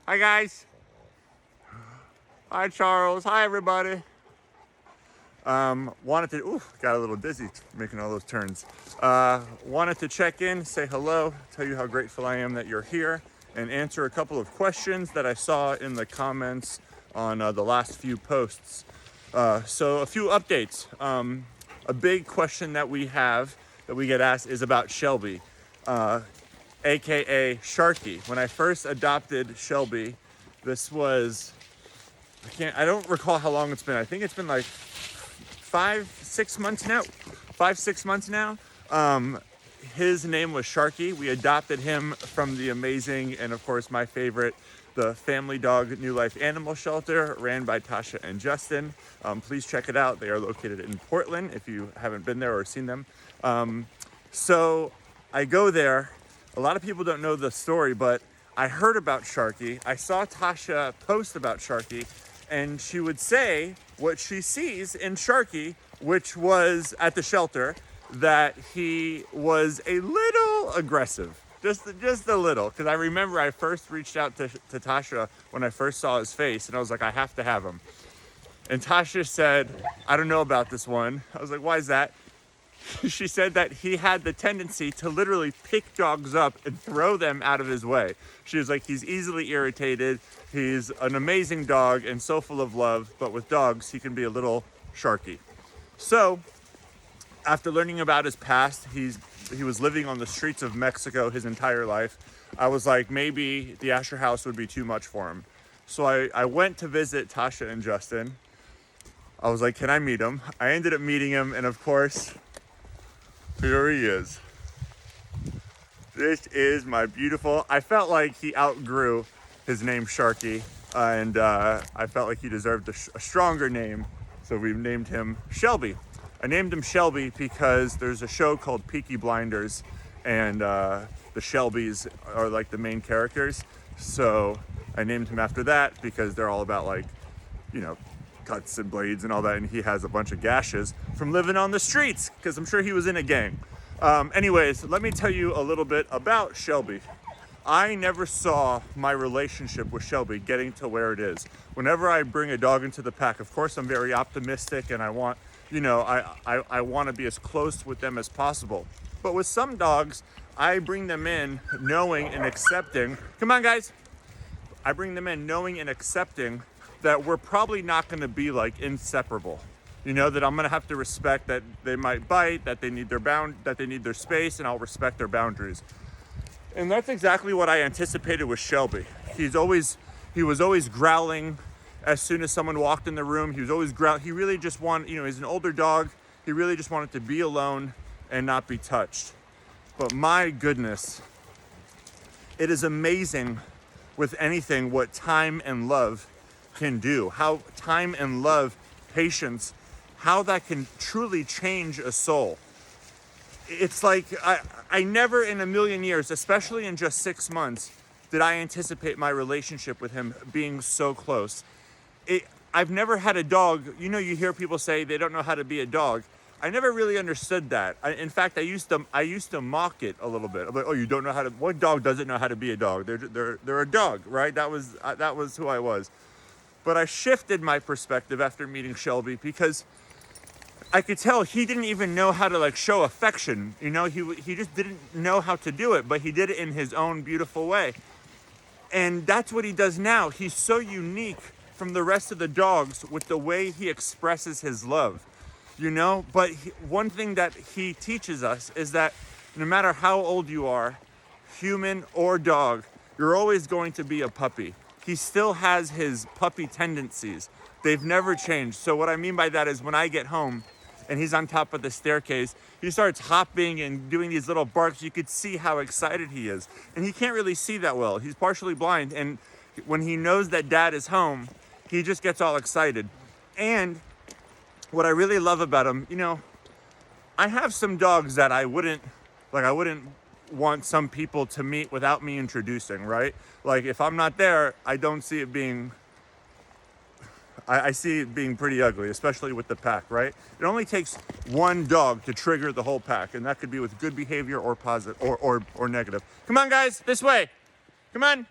Hi guys. Hi Charles. Hi everybody. Wanted to, got a little dizzy making all those turns. Wanted to check in, say hello, tell you how grateful I am that you're here, and answer a couple of questions that I saw in the comments on the last few posts. So a few updates. A big question that we get asked is about Shelby, AKA Sharky. When I first adopted Shelby, this was, I don't recall how long it's been. I think it's been like 5-6 months now. 5-6 months now. His name was Sharky. We adopted him from the amazing and of course my favorite, the Family Dog New Life Animal Shelter, ran by Tasha and Justin. Please check it out. They are located in Portland if you haven't been there or seen them. So I go there. A lot of people don't know the story, but I heard about Sharky. I saw Tasha post about Sharky, and she would say what she sees in Sharky, which was at the shelter, that he was a little aggressive. Just a little, because I remember I first reached out to Tasha when I first saw his face, and I was like, I have to have him. And Tasha said, I don't know about this one. I was like, why is that? She said that he had the tendency to literally pick dogs up and throw them out of his way. She was like, he's easily irritated. He's an amazing dog and so full of love, but with dogs, he can be a little sharky. So after learning about his past, he was living on the streets of Mexico his entire life. I was like, maybe the Asher house would be too much for him. So I went to visit Tasha and Justin. I was like, can I meet him? I ended up meeting him, and of course, here he is. This is my beautiful, I felt like he outgrew his name Sharky, and I felt like he deserved a stronger name, so we named him Shelby. I named him Shelby because there's a show called Peaky Blinders, and the Shelbys are like the main characters, so I named him after that because they're all about, like, you know, cuts and blades and all that, and he has a bunch of gashes from living on the streets because I'm sure he was in a gang. Anyways, let me tell you a little bit about Shelby. I never saw my relationship with Shelby getting to where it is. Whenever I bring a dog into the pack, of course I'm very optimistic and I want, you know, I want to be as close with them as possible. But with some dogs, I bring them in knowing and accepting, come on guys, I bring them in knowing and accepting that we're probably not going to be like inseparable. You know, that I'm going to have to respect that they might bite, that they need their space, and I'll respect their boundaries. And that's exactly what I anticipated with Shelby. He was always growling as soon as someone walked in the room. He was always growling. He really just wanted, you know, he's an older dog. He really just wanted to be alone and not be touched. But my goodness, it is amazing with anything what time and love can do, how time and love, patience, how that can truly change a soul. It's like, I never in a million years, especially in just 6 months, did I anticipate my relationship with him being so close. I've never had a dog, you know, you hear people say they don't know how to be a dog. I never really understood that. In fact, I used to mock it a little bit. I'm like, oh, you don't know how to, what dog doesn't know how to be a dog? They're a dog, right? That was who I was. But I shifted my perspective after meeting Shelby because I could tell he didn't even know how to like show affection. You know, he just didn't know how to do it, but he did it in his own beautiful way. And that's what he does now. He's so unique from the rest of the dogs with the way he expresses his love, you know? But one thing that he teaches us is that no matter how old you are, human or dog, you're always going to be a puppy. He still has his puppy tendencies. They've never changed. So what I mean by that is when I get home and he's on top of the staircase, he starts hopping and doing these little barks. You could see how excited he is. And he can't really see that well. He's partially blind. And when he knows that dad is home, he just gets all excited. And what I really love about him, you know, I have some dogs that I wouldn't want some people to meet without me introducing, right? Like if I'm not there, I don't see it being, I see it being pretty ugly, especially with the pack, right? It only takes one dog to trigger the whole pack, and that could be with good behavior or positive or negative. Come on guys, this way. Come on.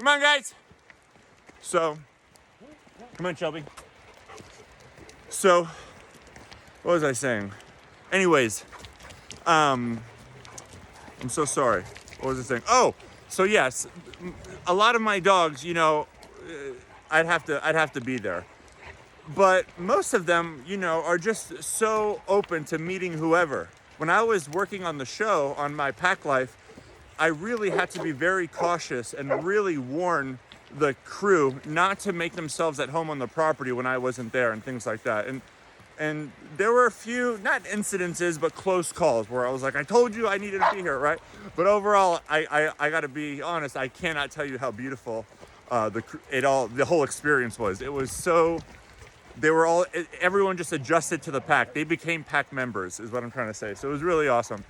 Come on, guys. So, come on, Shelby. So, what was I saying? Anyways, I'm so sorry. What was I saying? Oh, so yes, a lot of my dogs, you know, I'd have to be there. But most of them, you know, are just so open to meeting whoever. When I was working on the show on my pack life, I really had to be very cautious and really warn the crew not to make themselves at home on the property when I wasn't there and things like that. And there were a few, not incidences, but close calls where I was like, I told you I needed to be here, right? But overall, I got to be honest, I cannot tell you how beautiful the whole experience was. It was so, everyone just adjusted to the pack. They became pack members, is what I'm trying to say. So it was really awesome.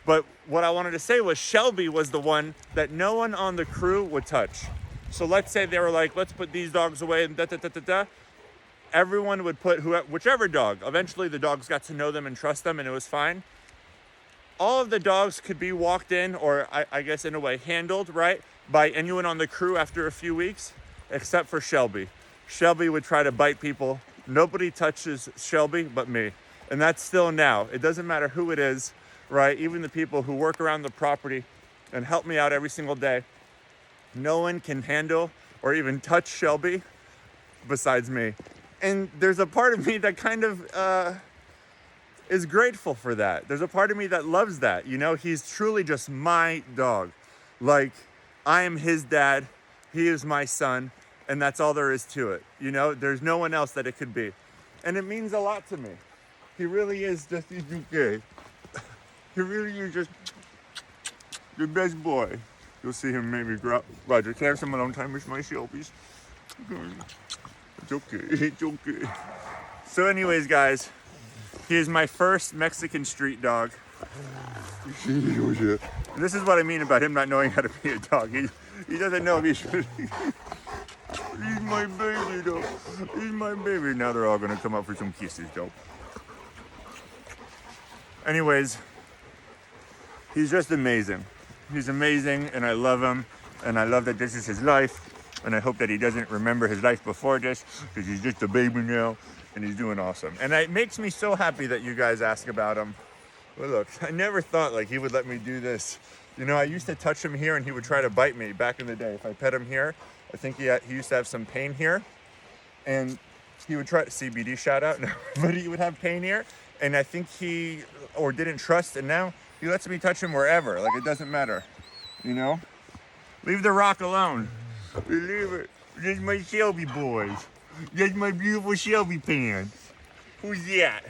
But what I wanted to say was Shelby was the one that no one on the crew would touch. So let's say they were like, let's put these dogs away and da-da-da-da-da. Everyone would put whichever dog. Eventually the dogs got to know them and trust them, and it was fine. All of the dogs could be walked in, or I guess in a way handled, right, by anyone on the crew after a few weeks, except for Shelby. Shelby would try to bite people. Nobody touches Shelby but me. And that's still now. It doesn't matter who it is, right? Even the people who work around the property and help me out every single day. No one can handle or even touch Shelby besides me. And there's a part of me that kind of is grateful for that. There's a part of me that loves that. You know, he's truly just my dog. Like, I am his dad. He is my son. And that's all there is to it. You know, there's no one else that it could be. And it means a lot to me. He really is just okay. He really is just the best boy. You'll see him maybe grow up. Roger, can I have some alone time with my Shelby's? It's okay, it's okay. So anyways, guys, he is my first Mexican street dog. This is what I mean about him not knowing how to be a dog. He doesn't know if he should. He's my baby, though. He's my baby. Now they're all gonna come up for some kisses, though. Anyways, he's just amazing. He's amazing, and I love him, and I love that this is his life, and I hope that he doesn't remember his life before this, because he's just a baby now, and he's doing awesome. And it makes me so happy that you guys ask about him. But look, I never thought like he would let me do this. You know, I used to touch him here, and he would try to bite me back in the day. If I pet him here, I think he used to have some pain here, and he would try to CBD shout out, but he would have pain here, and I think he didn't trust, and now he lets me touch him wherever. Like, it doesn't matter, you know? Leave the rock alone. Leave it. Just my Shelby boys. Just my beautiful Shelby pants. Who's that?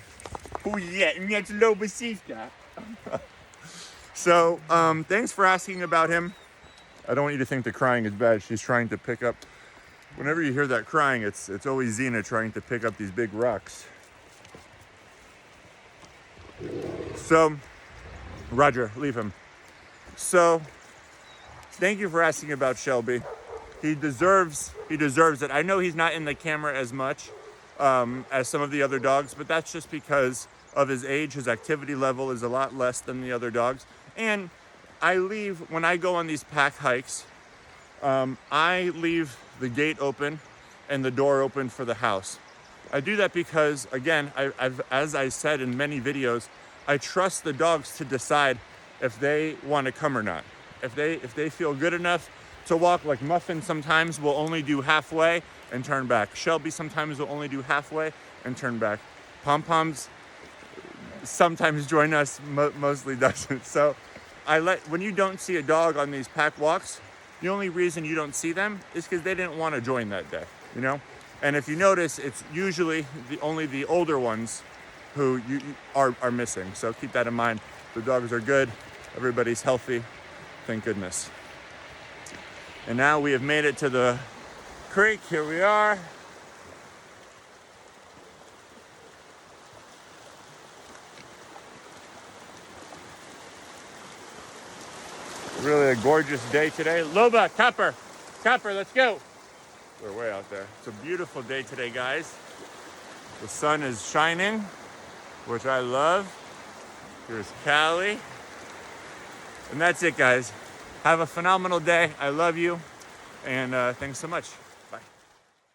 Who's that? And that's Lobasista. So, thanks for asking about him. I don't want you to think the crying is bad. She's trying to pick up. Whenever you hear that crying, it's always Xena trying to pick up these big rocks. So, Roger, leave him. So, thank you for asking about Shelby. He deserves it. I know he's not in the camera as much as some of the other dogs, but that's just because of his age. His activity level is a lot less than the other dogs. And when I go on these pack hikes, I leave the gate open and the door open for the house. I do that because, again, as I said in many videos, I trust the dogs to decide if they want to come or not. If they feel good enough to walk, like Muffin sometimes will only do halfway and turn back. Shelby sometimes will only do halfway and turn back. Pom-Poms sometimes join us, mostly doesn't. So when you don't see a dog on these pack walks, the only reason you don't see them is because they didn't want to join that day, you know? And if you notice, it's usually only the older ones who are missing. So keep that in mind. The dogs are good. Everybody's healthy. Thank goodness. And now we have made it to the creek. Here we are. Really a gorgeous day today. Loba, Copper, let's go. We're way out there. It's a beautiful day today, guys. The sun is shining, which I love. Here's Callie. And that's it, guys. Have a phenomenal day. I love you. And thanks so much.